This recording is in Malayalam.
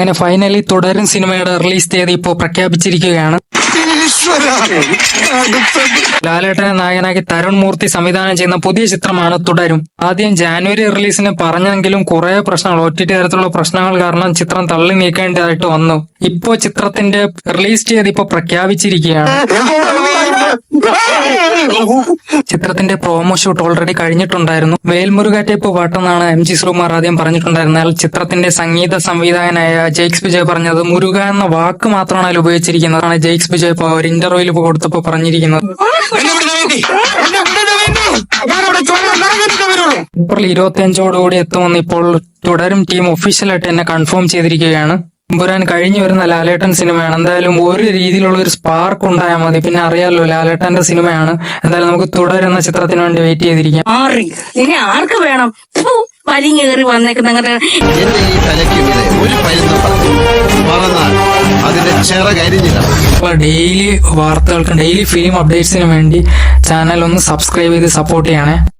അങ്ങനെ ഫൈനലി തുടരും സിനിമയുടെ റിലീസ് തീയതി ഇപ്പോൾ പ്രഖ്യാപിച്ചിരിക്കുകയാണ്. ലാലേട്ടനെ നായകനാക്കി തരുൺ മൂർത്തി സംവിധാനം ചെയ്യുന്ന പുതിയ ചിത്രമാണ് തുടരും. ആദ്യം ജാനുവരി റിലീസിന് പറഞ്ഞെങ്കിലും കുറെ പ്രശ്നങ്ങൾ, OTT തരത്തിലുള്ള പ്രശ്നങ്ങൾ കാരണം ചിത്രം തള്ളി നീക്കേണ്ടതായിട്ട് വന്നു. ഇപ്പോ ചിത്രത്തിന്റെ റിലീസ് തീയതി ഇപ്പൊ പ്രഖ്യാപിച്ചിരിക്കുകയാണ്. ചിത്രത്തിന്റെ പ്രോമോ ഷൂട്ട് ഓൾറെഡി കഴിഞ്ഞിട്ടുണ്ടായിരുന്നു. വേൽമുരുകാറ്റേപ്പ് പാട്ടെന്നാണ് MG ശ്രീകുമാർ ആദ്യം പറഞ്ഞിട്ടുണ്ടായിരുന്നാൽ ചിത്രത്തിന്റെ സംഗീത സംവിധായകനായ ജെയ്ക്സ് വിജയ് പറഞ്ഞത് മുരുക എന്ന വാക്ക് മാത്രമാണ് അതിൽ ഉപയോഗിച്ചിരിക്കുന്നതാണ്. ജെയ്ക്സ് വിജയ് ഇപ്പൊ ഒരു ഇന്റർവ്യൂവിൽ കൊടുത്തപ്പോ പറഞ്ഞിരിക്കുന്നത്. ഏപ്രിൽ 25 എത്തുമെന്ന് ഇപ്പോൾ തുടരും ടീം ഒഫീഷ്യലായിട്ട് എന്നെ കൺഫേം ചെയ്തിരിക്കുകയാണ്. പുരാൻ കഴിഞ്ഞു വരുന്ന ലാലേട്ടൻ സിനിമയാണ്. എന്തായാലും ഒരു രീതിയിലുള്ള ഒരു സ്പാർക്ക് ഉണ്ടായാൽ മതി. പിന്നെ അറിയാലോ ലാലേട്ടന്റെ സിനിമയാണ്. എന്തായാലും നമുക്ക് തുടരുന്ന ചിത്രത്തിന് വേണ്ടി വെയിറ്റ് ചെയ്തിരിക്കാം. ഇനി ആർക്ക് വേണം വലിങ്ങേറി വന്നേക്കുന്ന ഡെയിലി വാർത്തകൾക്കും ഡെയിലി ഫിലിം അപ്ഡേറ്റ്സിനും വേണ്ടി ചാനൽ ഒന്ന് സബ്സ്ക്രൈബ് ചെയ്ത് സപ്പോർട്ട് ചെയ്യണേ.